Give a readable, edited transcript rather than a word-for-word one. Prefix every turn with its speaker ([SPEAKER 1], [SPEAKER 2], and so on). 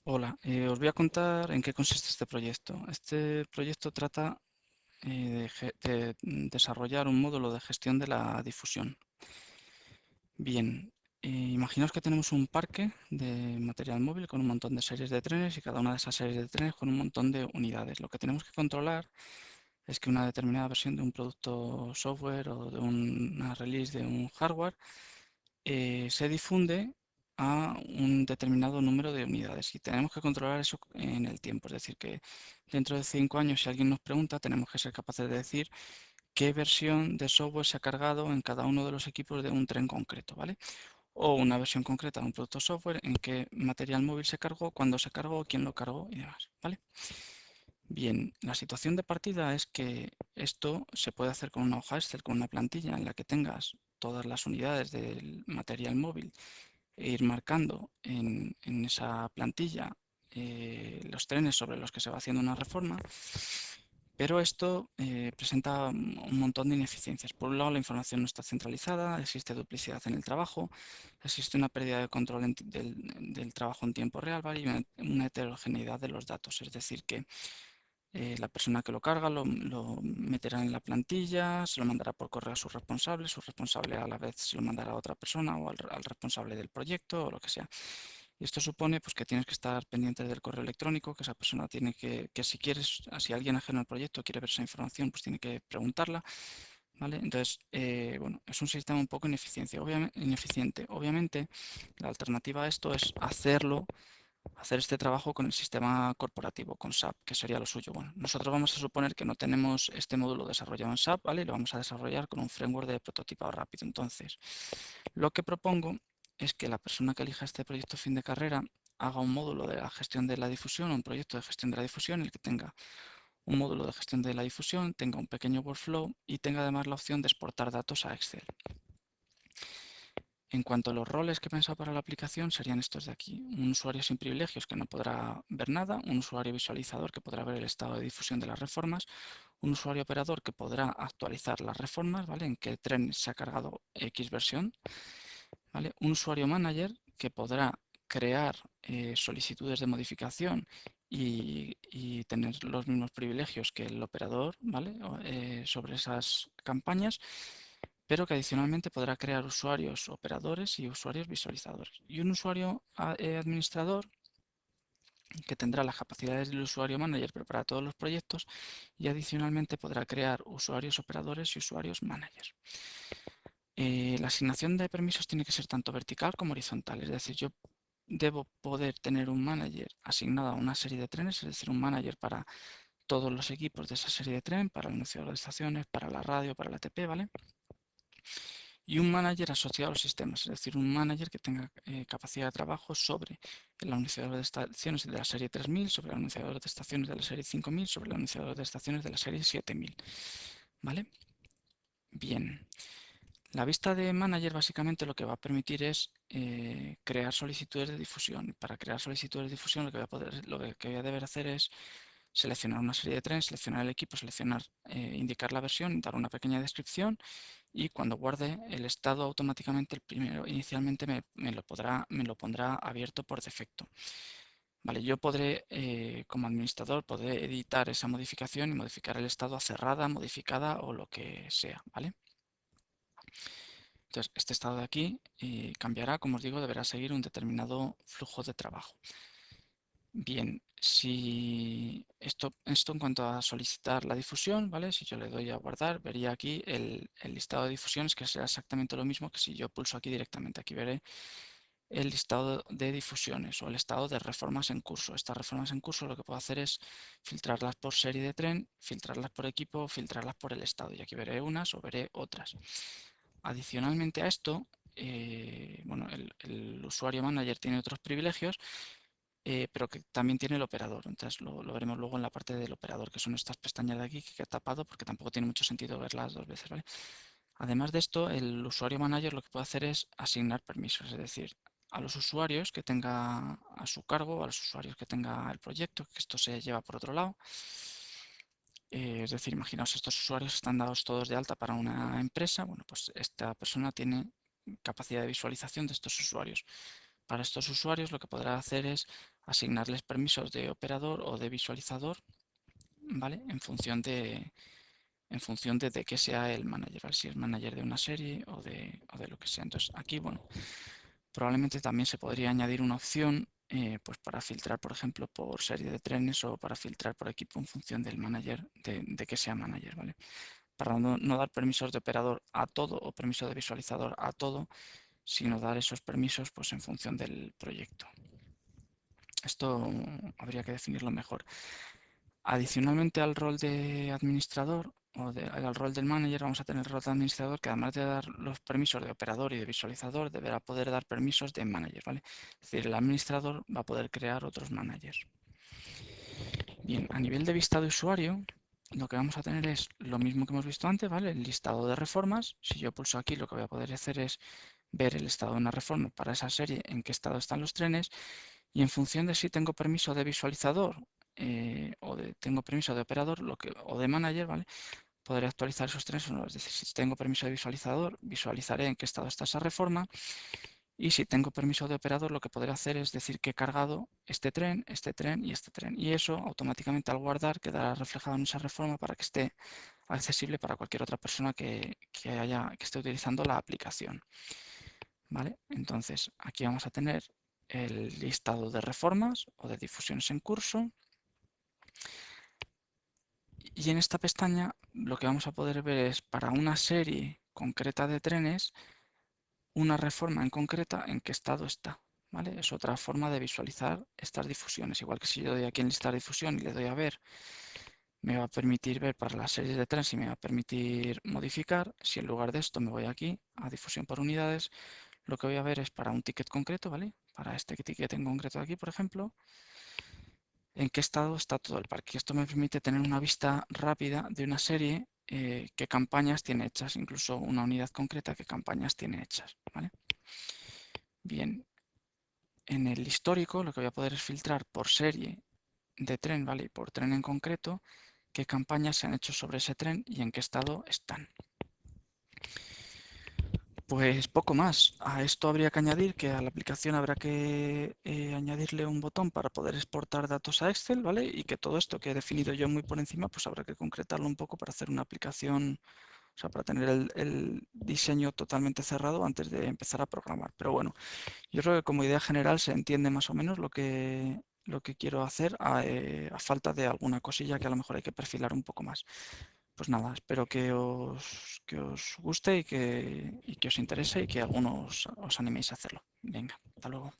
[SPEAKER 1] Hola, os voy a contar en qué consiste este proyecto. Este proyecto trata de desarrollar un módulo de gestión de la difusión. Bien, imaginaos que tenemos un parque de material móvil con un montón de series de trenes y cada una de esas series de trenes con un montón de unidades. Lo que tenemos que controlar es que una determinada versión de un producto software o de una release de un hardware se difunde a un determinado número de unidades y tenemos que controlar eso en el tiempo. Es decir, que dentro de 5 años, si alguien nos pregunta, tenemos que ser capaces de decir qué versión de software se ha cargado en cada uno de los equipos de un tren concreto, ¿vale? O una versión concreta de un producto software, en qué material móvil se cargó, cuándo se cargó, quién lo cargó y demás, ¿vale? Bien, la situación de partida es que esto se puede hacer con una hoja Excel, con una plantilla en la que tengas todas las unidades del material móvil e ir marcando en esa plantilla los trenes sobre los que se va haciendo una reforma, pero esto presenta un montón de ineficiencias. Por un lado, la información no está centralizada, existe duplicidad en el trabajo, existe una pérdida de control del trabajo en tiempo real, ¿vale? Y una heterogeneidad de los datos, es decir, que la persona que lo carga lo meterá en la plantilla, se lo mandará por correo a su responsable a la vez se lo mandará a otra persona o al responsable del proyecto o lo que sea. Y esto supone pues, que tienes que estar pendiente del correo electrónico, que esa persona tiene que si quieres, si alguien ajeno al proyecto quiere ver esa información, pues tiene que preguntarla, ¿vale? Entonces, bueno, es un sistema un poco ineficiente. Obviamente, la alternativa a esto es hacer este trabajo con el sistema corporativo, con SAP, que sería lo suyo. Bueno, nosotros vamos a suponer que no tenemos este módulo desarrollado en SAP, ¿vale? Y lo vamos a desarrollar con un framework de prototipado rápido. Entonces, lo que propongo es que la persona que elija este proyecto fin de carrera haga un módulo de la gestión de la difusión, un proyecto de gestión de la difusión, el que tenga un módulo de gestión de la difusión, tenga un pequeño workflow y tenga además la opción de exportar datos a Excel. En cuanto a los roles que he pensado para la aplicación, serían estos de aquí. Un usuario sin privilegios que no podrá ver nada, un usuario visualizador que podrá ver el estado de difusión de las reformas, un usuario operador que podrá actualizar las reformas, ¿vale? En qué tren se ha cargado X versión, ¿vale? Un usuario manager que podrá crear solicitudes de modificación y tener los mismos privilegios que el operador, ¿vale? Sobre esas campañas, pero que adicionalmente podrá crear usuarios operadores y usuarios visualizadores. Y un usuario administrador que tendrá las capacidades del usuario manager pero para todos los proyectos y adicionalmente podrá crear usuarios operadores y usuarios managers. La asignación de permisos tiene que ser tanto vertical como horizontal, es decir, yo debo poder tener un manager asignado a una serie de trenes, es decir, un manager para todos los equipos de esa serie de tren, para el anunciador de estaciones, para la radio, para la ATP, ¿vale? Y un manager asociado a los sistemas, es decir, un manager que tenga capacidad de trabajo sobre el anunciador de estaciones de la serie 3000, sobre el anunciador de estaciones de la serie 5000, sobre el anunciador de estaciones de la serie 7000, ¿vale? Bien. La vista de manager básicamente lo que va a permitir es crear solicitudes de difusión. Para crear solicitudes de difusión lo que voy a deber hacer es seleccionar una serie de trenes, seleccionar el equipo, indicar la versión, dar una pequeña descripción y cuando guarde el estado automáticamente el primero inicialmente me lo pondrá abierto por defecto. Vale, yo podré, como administrador, podré editar esa modificación y modificar el estado a cerrada, modificada o lo que sea, ¿vale? Entonces, este estado de aquí cambiará, como os digo, deberá seguir un determinado flujo de trabajo. Bien, si esto en cuanto a solicitar la difusión, ¿vale? Si yo le doy a guardar, vería aquí el listado de difusiones, que será exactamente lo mismo que si yo pulso aquí directamente. Aquí veré el listado de difusiones o el estado de reformas en curso. Estas reformas en curso lo que puedo hacer es filtrarlas por serie de tren, filtrarlas por equipo, filtrarlas por el estado. Y aquí veré unas o veré otras. Adicionalmente a esto, bueno, el usuario manager tiene otros privilegios, pero que también tiene el operador. Entonces lo veremos luego en la parte del operador, que son estas pestañas de aquí que he tapado porque tampoco tiene mucho sentido verlas dos veces, ¿vale? Además de esto, el usuario manager lo que puede hacer es asignar permisos, es decir, a los usuarios que tenga a su cargo, a los usuarios que tenga el proyecto, que esto se lleva por otro lado. Es decir, imaginaos, estos usuarios están dados todos de alta para una empresa, bueno, pues esta persona tiene capacidad de visualización de estos usuarios. para estos usuarios lo que podrá hacer es asignarles permisos de operador o de visualizador, ¿vale? En función de qué sea el manager, ¿vale? Si es manager de una serie o de lo que sea. Entonces aquí, bueno, probablemente también se podría añadir una opción pues para filtrar, por ejemplo, por serie de trenes o para filtrar por equipo en función del manager, de que sea manager, ¿vale? Para no dar permisos de operador a todo o permiso de visualizador a todo, sino dar esos permisos pues en función del proyecto. Esto habría que definirlo mejor. Adicionalmente al rol de administrador al rol del manager, vamos a tener el rol de administrador que, además de dar los permisos de operador y de visualizador, deberá poder dar permisos de manager, ¿vale? Es decir, el administrador va a poder crear otros managers. Bien, a nivel de vista de usuario, lo que vamos a tener es lo mismo que hemos visto antes, ¿vale? El listado de reformas. Si yo pulso aquí, lo que voy a poder hacer es ver el estado de una reforma para esa serie, en qué estado están los trenes, y en función de si tengo permiso de visualizador tengo permiso de operador o de manager, ¿vale? Podré actualizar esos trenes o no. Es decir, si tengo permiso de visualizador, visualizaré en qué estado está esa reforma, y si tengo permiso de operador, lo que podré hacer es decir que he cargado este tren y este tren. Y eso automáticamente, al guardar, quedará reflejado en esa reforma para que esté accesible para cualquier otra persona que esté utilizando la aplicación. ¿Vale? Entonces, aquí vamos a tener el listado de reformas o de difusiones en curso. Y en esta pestaña lo que vamos a poder ver es, para una serie concreta de trenes, una reforma en concreta en qué estado está. ¿Vale? Es otra forma de visualizar estas difusiones. Igual que si yo doy aquí en listar difusión y le doy a ver, me va a permitir ver para las series de trenes y me va a permitir modificar. Si en lugar de esto me voy aquí a difusión por unidades, lo que voy a ver es para un ticket concreto, ¿vale? Para este ticket en concreto de aquí, por ejemplo, en qué estado está todo el parque. Esto me permite tener una vista rápida de una serie, qué campañas tiene hechas, incluso una unidad concreta, qué campañas tiene hechas, ¿vale? Bien, en el histórico lo que voy a poder es filtrar por serie de tren, ¿vale? Y por tren en concreto, qué campañas se han hecho sobre ese tren y en qué estado están. Pues poco más. A esto habría que añadir que a la aplicación habrá que añadirle un botón para poder exportar datos a Excel, ¿vale? Y que todo esto que he definido yo muy por encima, pues habrá que concretarlo un poco para hacer una aplicación, o sea, para tener el diseño totalmente cerrado antes de empezar a programar. Pero bueno, yo creo que como idea general se entiende más o menos lo que quiero hacer, a falta de alguna cosilla que a lo mejor hay que perfilar un poco más. Pues nada, espero que os guste y que os interese y que algunos os animéis a hacerlo. Venga, hasta luego.